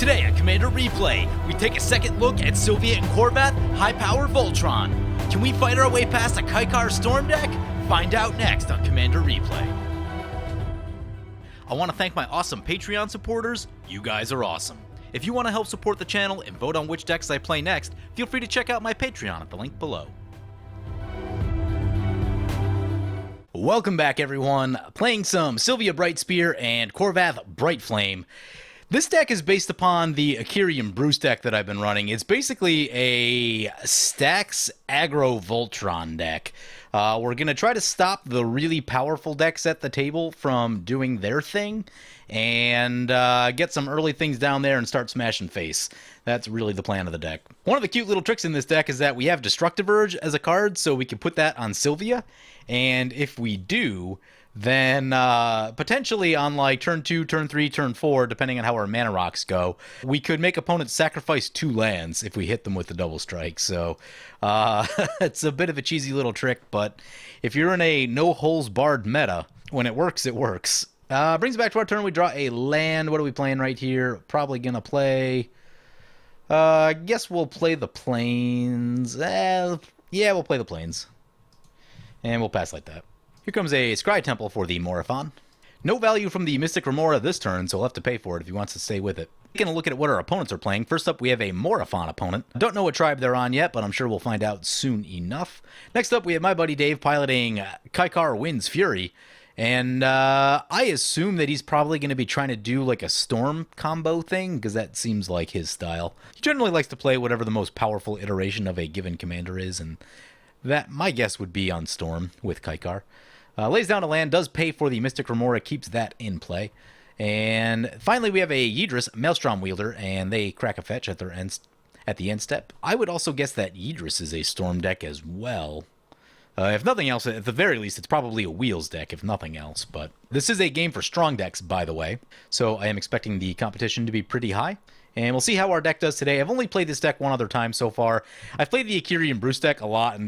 Today on Commander Replay, we take a second look at Sylvia and Khorvath high-power Voltron. Can we fight our way past a Kykar storm deck? Find out next on Commander Replay. I want to thank my awesome Patreon supporters. You guys are awesome. If you want to help support the channel and vote on which decks I play next, feel free to check out my Patreon at the link below. Welcome back, everyone. Playing some Sylvia Brightspear and Khorvath Brightflame. This deck is based upon the Akirian Bruce deck that I've been running. It's basically a stax aggro Voltron deck. We're going to try to stop the really powerful decks at the table from doing their thing and get some early things down there and start smashing face. That's really the plan of the deck. One of the cute little tricks in this deck is that we have Destructive Urge as a card, so we can put that on Sylvia. And if we do, then potentially on like turn 2, turn 3, turn 4, depending on how our mana rocks go, we could make opponents sacrifice 2 lands if we hit them with the double strike. So it's a bit of a cheesy little trick, but if you're in a no-holes-barred meta, when it works, it works. Brings us back to our turn. We draw a land. What are we playing right here? Probably going to play... I guess we'll play the Plains. Yeah, we'll play the Plains. And we'll pass like that. Here comes a Scry Temple for the Morophon. No value from the Mystic Remora this turn, so we'll have to pay for it if he wants to stay with it. Taking a look at what our opponents are playing. First up, we have a Morophon opponent. Don't know what tribe they're on yet, but I'm sure we'll find out soon enough. Next up, we have my buddy Dave piloting Kykar Wind's Fury. And I assume that he's probably going to be trying to do like a Storm combo thing, because that seems like his style. He generally likes to play whatever the most powerful iteration of a given commander is, and that, my guess, would be on Storm with Kykar. Lays down a land, does pay for the Mystic Remora, keeps that in play. And finally, we have a Yidris Maelstrom Wielder, and they crack a fetch at the end step. I would also guess that Yidris is a Storm deck as well. If nothing else, at the very least, it's probably a Wheels deck, if nothing else. But this is a game for strong decks, by the way. So I am expecting the competition to be pretty high. And we'll see how our deck does today. I've only played this deck one other time so far. I've played the Akirian Bruce deck a lot, and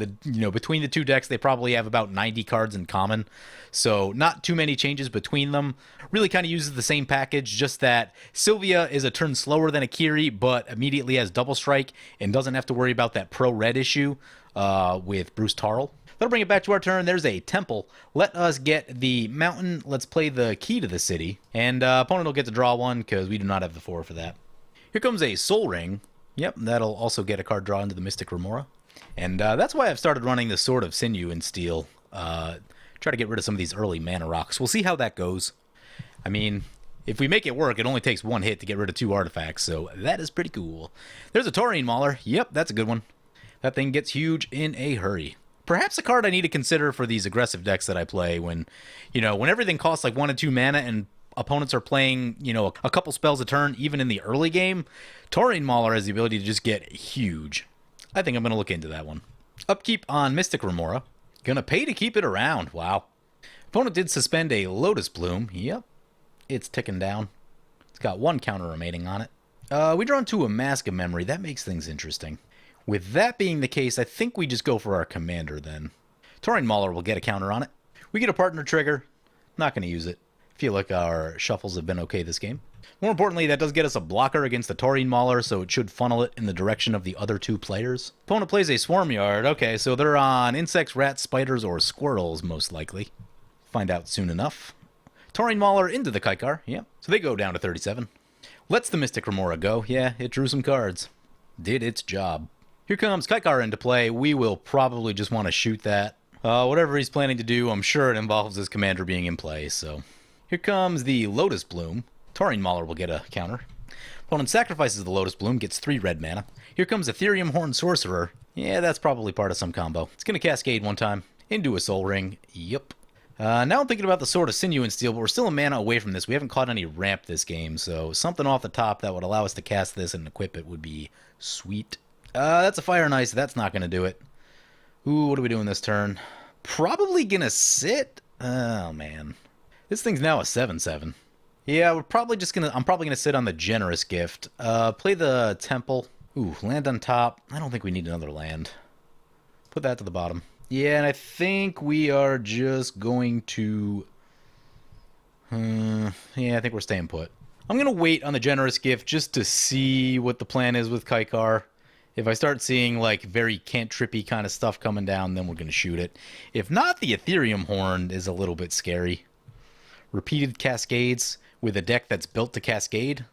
between the two decks, they probably have about 90 cards in common. So not too many changes between them. Really kind of uses the same package, just that Sylvia is a turn slower than Akiri, but immediately has double strike and doesn't have to worry about that pro-red issue with Bruce Tarl. That'll bring it back to our turn. There's a temple. Let us get the mountain. Let's play the key to the city. And opponent will get to draw one because we do not have the 4 for that. Here comes a Soul Ring. Yep, that'll also get a card draw into the Mystic Remora. And that's why I've started running the Sword of Sinew in Steel. Try to get rid of some of these early mana rocks. We'll see how that goes. I mean, if we make it work, it only takes 1 hit to get rid of 2 artifacts, so that is pretty cool. There's a Taurine Mauler. Yep, that's a good one. That thing gets huge in a hurry. Perhaps a card I need to consider for these aggressive decks that I play when everything costs like 1 and 2 mana and opponents are playing, a couple spells a turn, even in the early game. Taurine Mauler has the ability to just get huge. I think I'm going to look into that one. Upkeep on Mystic Remora. Gonna pay to keep it around. Wow. Opponent did suspend a Lotus Bloom. Yep. It's ticking down. It's got 1 counter remaining on it. We draw into a Mask of Memory. That makes things interesting. With that being the case, I think we just go for our commander then. Taurine Mauler will get a counter on it. We get a partner trigger. Not going to use it. Feel like our shuffles have been okay this game. More importantly, that does get us a blocker against the Taurine Mauler, so it should funnel it in the direction of the other 2 players. Opponent plays a Swarm Yard. Okay, so they're on insects, rats, spiders, or squirrels, most likely. Find out soon enough. Taurine Mauler into the Kykar. Yep. So they go down to 37. Lets the Mystic Remora go. Yeah, it drew some cards. Did its job. Here comes Kykar into play. We will probably just want to shoot that. Whatever he's planning to do, I'm sure it involves his commander being in play, so... Here comes the Lotus Bloom. Taurine Mauler will get a counter. Opponent sacrifices the Lotus Bloom, gets 3 red mana. Here comes Ethereum Horn Sorcerer. Yeah, that's probably part of some combo. It's going to cascade 1 time. Into a Soul Ring. Yep. Now I'm thinking about the Sword of Sinew and Steel, but we're still a mana away from this. We haven't caught any ramp this game, so something off the top that would allow us to cast this and equip it would be sweet. That's a Fire and Ice. That's not going to do it. Ooh, what are we doing this turn? Probably going to sit? Oh, man. This thing's now a 7/7. Yeah, I'm probably going to sit on the Generous Gift. Play the Temple. Ooh, land on top. I don't think we need another land. Put that to the bottom. Yeah, and I think we are just going to... yeah, I think we're staying put. I'm going to wait on the generous gift just to see what the plan is with Kykar. If I start seeing, like, very cantrippy kind of stuff coming down, then we're going to shoot it. If not, the Ethereum Horn is a little bit scary. Repeated cascades with a deck that's built to cascade.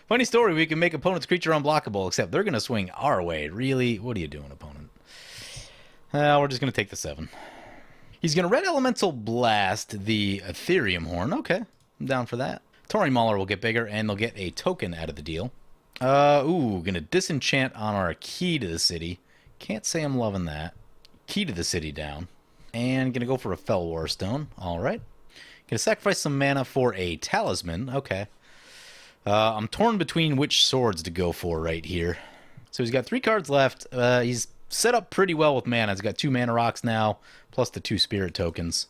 Funny story, we can make opponent's creature unblockable, except they're going to swing our way. Really? What are you doing, opponent? We're just going to take the 7. He's going to Red Elemental Blast the Ethereum Horn. Okay, I'm down for that. Tauren Mauler will get bigger, and they'll get a token out of the deal. Going to disenchant on our Key to the City. Can't say I'm loving that. Key to the City down. And going to go for a Fell War Stone. All right. Going to sacrifice some mana for a Talisman. Okay. I'm torn between which swords to go for right here. So he's got 3 cards left. He's set up pretty well with mana. He's got 2 mana rocks now, plus the 2 spirit tokens.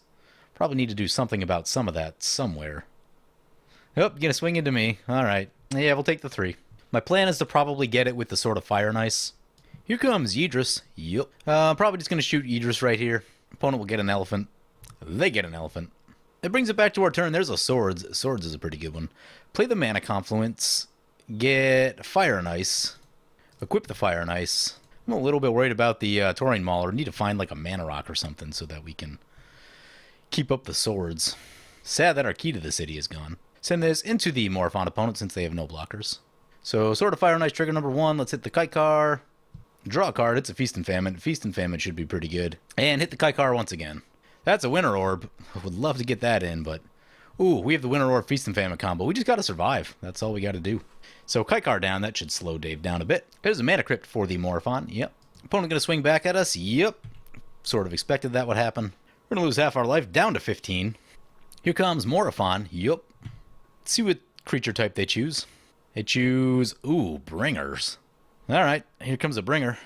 Probably need to do something about some of that somewhere. Oh, gonna swing into me. All right. Yeah, we'll take the 3. My plan is to probably get it with the Sword of Fire and Ice. Here comes Yidris. Yup. Probably just gonna shoot Yidris right here. Opponent will get an elephant. They get an elephant. It brings it back to our turn. There's a Swords. Swords is a pretty good one. Play the Mana Confluence. Get Fire and Ice. Equip the Fire and Ice. I'm a little bit worried about the Tauren Mauler. Need to find like a Mana Rock or something so that we can keep up the swords. Sad that our Key to the City is gone. Send this into the Morophon opponent since they have no blockers. So Sword of Fire and Ice trigger number 1. Let's hit the Kykar. Draw a card. It's a Feast and Famine. Feast and Famine should be pretty good. And hit the Kykar once again. That's a Winter Orb. I would love to get that in, but... Ooh, we have the Winter Orb Feast and Famine combo. We just got to survive. That's all we got to do. So Kykar down. That should slow Dave down a bit. There's a Mana Crypt for the Morophon. Yep. Opponent going to swing back at us. Yep. Sort of expected that would happen. We're going to lose half our life down to 15. Here comes Morophon. Yep. Let's see what creature type they choose. They choose... Ooh, Bringers. All right. Here comes a Bringer.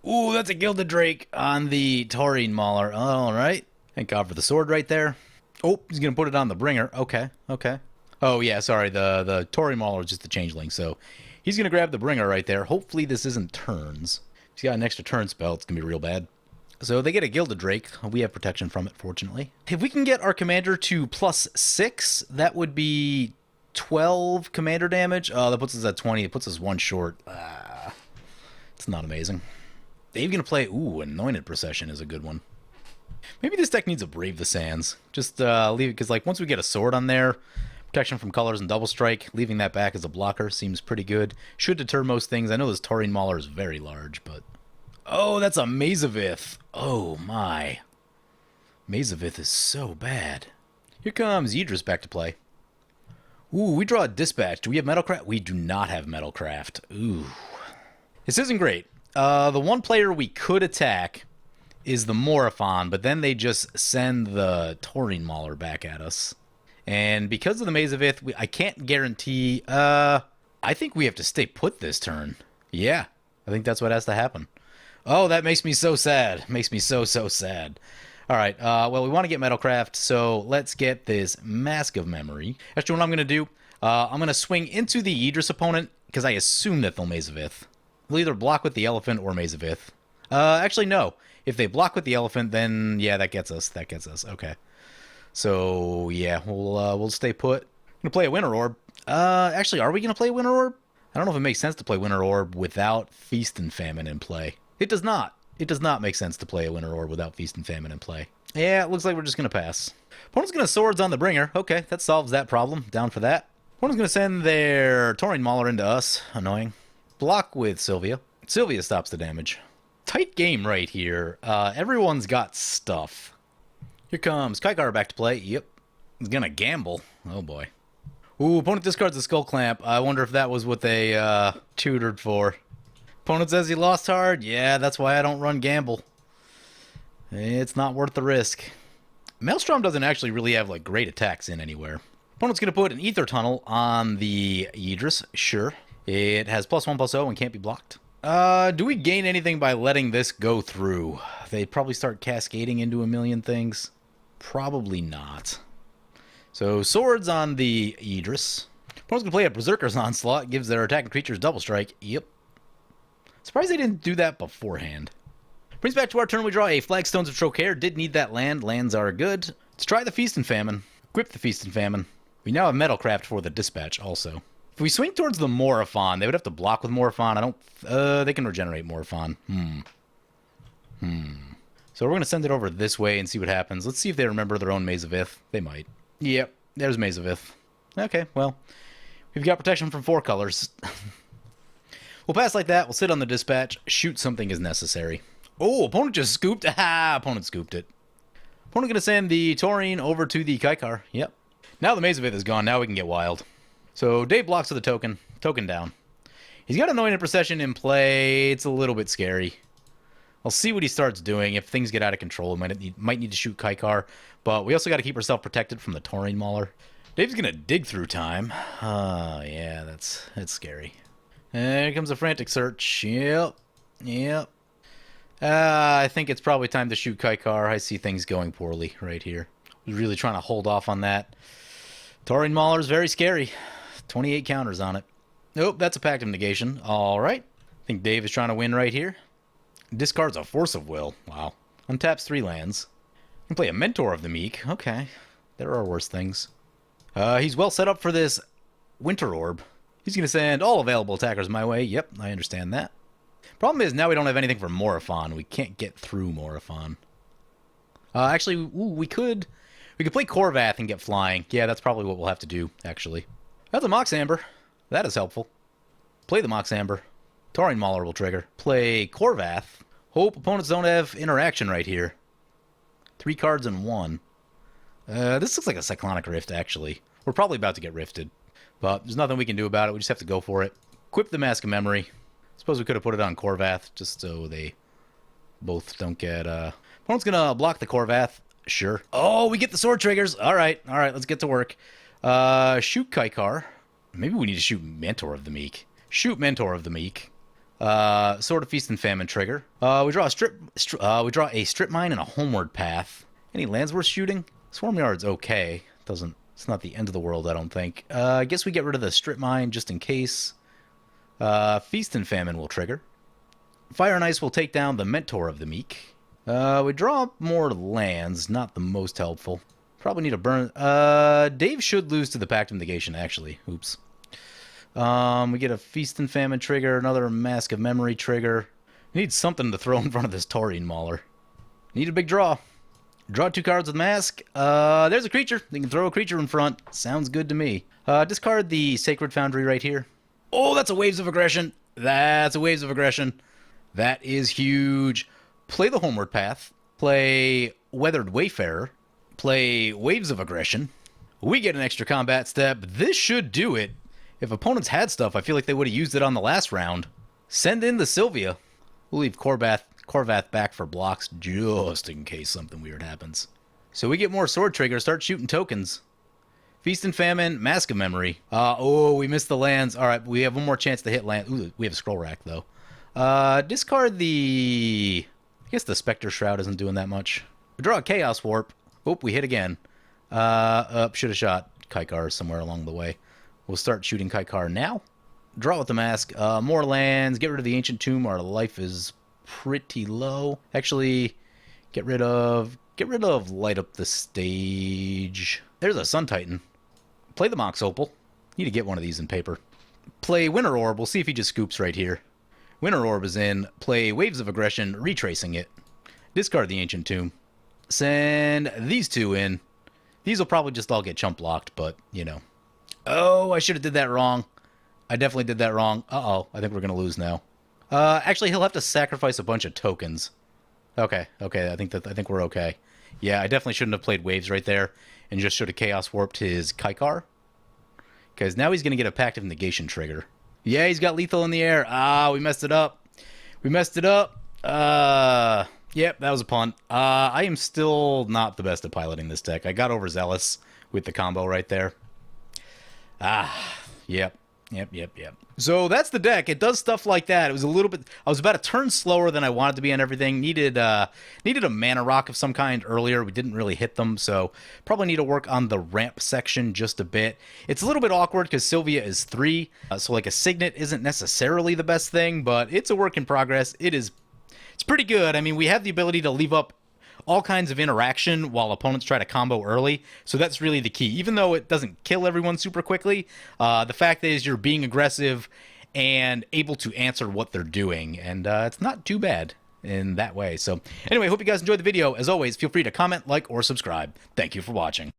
Ooh, that's a Gilded Drake on the Tauren Mauler. All right. Thank God for the sword right there. Oh, he's going to put it on the Bringer. Okay, okay. Oh, yeah, sorry. The Tauren Mauler is just the changeling, so he's going to grab the Bringer right there. Hopefully this isn't turns. If he's got an extra turn spell, it's going to be real bad. So they get a Gilded Drake. We have protection from it, fortunately. If we can get our commander to +6, that would be 12 commander damage. Oh, that puts us at 20. It puts us 1 short. It's not amazing. Dave's going to play... Ooh, Anointed Procession is a good one. Maybe this deck needs a Brave the Sands. Just leave it, because like once we get a sword on there, protection from colors and double strike, leaving that back as a blocker seems pretty good. Should deter most things. I know this Tauren Mauler is very large, but... Oh, that's a Mazavith. Oh, my. Mazavith is so bad. Here comes Yidris back to play. Ooh, we draw a Dispatch. Do we have Metalcraft? We do not have Metalcraft. Ooh. This isn't great. The one player we could attack is the Morophon, but then they just send the Tauren Mauler back at us. And because of the Mazavith, I can't guarantee... I think we have to stay put this turn. Yeah, I think that's what has to happen. Oh, that makes me so sad. Makes me so, so sad. All right, well, we want to get Metalcraft, so let's get this Mask of Memory. Actually, what I'm going to do, I'm going to swing into the Yidris opponent, because I assume that they'll Mazavith. They'll either block with the Elephant or Mazavith. Actually, no. If they block with the Elephant, then, yeah, that gets us. That gets us. Okay. So, yeah, we'll stay put. I'm going to play a Winter Orb. Actually, are we going to play Winter Orb? I don't know if it makes sense to play Winter Orb without Feast and Famine in play. It does not. It does not make sense to play a Winter Orb without Feast and Famine in play. Yeah, it looks like we're just going to pass. Opponent's going to Swords on the Bringer. Okay, that solves that problem. Down for that. Opponent's going to send their Tauren Mauler into us. Annoying. Block with Sylvia. Sylvia stops the damage. Tight game right here. Everyone's got stuff. Here comes Kykar back to play. Yep. He's going to gamble. Oh, boy. Ooh, opponent discards a Skull Clamp. I wonder if that was what they tutored for. Opponent says he lost hard. Yeah, that's why I don't run gamble. It's not worth the risk. Maelstrom doesn't actually really have like great attacks in anywhere. Opponent's going to put an Ether Tunnel on the Yidris. Sure. It has +1/+0 and can't be blocked. Do we gain anything by letting this go through? They probably start cascading into a million things. Probably not. So Swords on the Yidris. Opponent's going to play a Berserker's Onslaught. Gives their attacking creatures double strike. Yep. Surprised they didn't do that beforehand. Brings back to our turn. We draw a Flagstones of Trocaire. Did need that land. Lands are good. Let's try the Feast and Famine. Equip the Feast and Famine. We now have Metalcraft for the dispatch also. If we swing towards the Morophon, they would have to block with Morophon. I don't... they can regenerate Morophon. So we're going to send it over this way and see what happens. Let's see if they remember their own Maze of Ith. They might. Yep, there's Maze of Ith. Okay, well, we've got protection from 4 colors. We'll pass like that. We'll sit on the dispatch. Shoot something as necessary. Oh, opponent just scooped. Ah, opponent scooped it. Opponent going to send the Taurine over to the Kykar. Yep. Now the Maze of Ith is gone. Now we can get wild. So Dave blocks with the token. Token down. He's got Anointed Procession in play. It's a little bit scary. I'll see what he starts doing. If things get out of control, might need to shoot Kykar. But we also got to keep ourselves protected from the Taurine Mauler. Dave's going to dig through time. Oh, yeah, that's scary. And here comes a frantic search. Yep. I think it's probably time to shoot Kykar. I see things going poorly right here. I was really trying to hold off on that. Taurine Mauler is very scary. 28 counters on it. Nope, that's a Pact of Negation. All right. I think Dave is trying to win right here. Discards a Force of Will. Wow. Untaps 3 lands. Can play a Mentor of the Meek. Okay. There are worse things. He's well set up for this Winter Orb. He's going to send all available attackers my way. Yep, I understand that. Problem is, now we don't have anything for Morophon. We can't get through Morophon. Actually, we could play Khorvath and get flying. Yeah, that's probably what we'll have to do, actually. That's a Mox Amber. That is helpful. Play the Mox Amber. Taurine Mauler will trigger. Play Khorvath. Hope opponents don't have interaction right here. 3 cards in 1. This looks like a Cyclonic Rift, actually. We're probably about to get rifted. But there's nothing we can do about it. We just have to go for it. Equip the Mask of Memory. Suppose we could have put it on Khorvath, just so they both don't get... Opponent's going to block the Khorvath. Sure. Oh, we get the sword triggers. All right, let's get to work. Shoot Kykar. Maybe we need to shoot Mentor of the Meek. Shoot Mentor of the Meek. Sword of Feast and Famine trigger. We draw a strip mine and a homeward path. Any lands worth shooting? Swarm Yard's okay. It's not the end of the world, I don't think. I guess we get rid of the strip mine just in case. Feast and Famine will trigger. Fire and Ice will take down the Mentor of the Meek. We draw more lands, not the most helpful. Probably need a burn. Dave should lose to the Pact of Negation, actually. Oops. We get a Feast and Famine trigger, another Mask of Memory trigger. We need something to throw in front of this Taurine Mauler. Need a big draw. Draw 2 cards with Mask. There's a creature. They can throw a creature in front. Sounds good to me. Discard the Sacred Foundry right here. Oh, that's a Waves of Aggression. That's a Waves of Aggression. That is huge. Play the Homeward Path. Play Weathered Wayfarer. Play Waves of Aggression. We get an extra combat step. This should do it. If opponents had stuff, I feel like they would have used it on the last round. Send in the Sylvia. We'll leave Khorvath back for blocks just in case something weird happens. So we get more sword triggers, start shooting tokens. Feast and Famine, Mask of Memory. Oh, we missed the lands. All right, we have one more chance to hit land. Ooh, we have a Scroll Rack, though. Discard the... I guess the Spectre Shroud isn't doing that much. We draw a Chaos Warp. Oh, we hit again. Should have shot Kykar somewhere along the way. We'll start shooting Kykar now. Draw with the Mask. More lands. Get rid of the Ancient Tomb. Our life is pretty low. Actually, get rid of Light Up the Stage. There's a Sun Titan. Play the Mox Opal. Need to get one of these in paper. Play Winter Orb. We'll see if he just scoops right here. Winter Orb is in. Play Waves of Aggression, retracing it. Discard the Ancient Tomb. Send these 2 in. These will probably just all get chump blocked, but, you know. Oh, I should have did that wrong. I definitely did that wrong. Uh-oh, I think we're going to lose now. Actually, he'll have to sacrifice a bunch of tokens. Okay, I think we're okay. Yeah, I definitely shouldn't have played Waves right there and just should have Chaos Warped his Kykar. Because now he's going to get a Pact of Negation trigger. Yeah, he's got lethal in the air. Ah, we messed it up. Yep, that was a punt. I am still not the best at piloting this deck. I got overzealous with the combo right there. Yep. So that's the deck. It does stuff like that. It was a little bit... I was about a turn slower than I wanted to be on everything. Needed a mana rock of some kind earlier. We didn't really hit them, so probably need to work on the ramp section just a bit. It's a little bit awkward because Sylvia is 3, so like a Signet isn't necessarily the best thing, but it's a work in progress. It's pretty good. I mean, we have the ability to leave up all kinds of interaction while opponents try to combo early. So that's really the key. Even though it doesn't kill everyone super quickly, the fact is you're being aggressive and able to answer what they're doing. And it's not too bad in that way. So anyway, hope you guys enjoyed the video. As always, feel free to comment, like, or subscribe. Thank you for watching.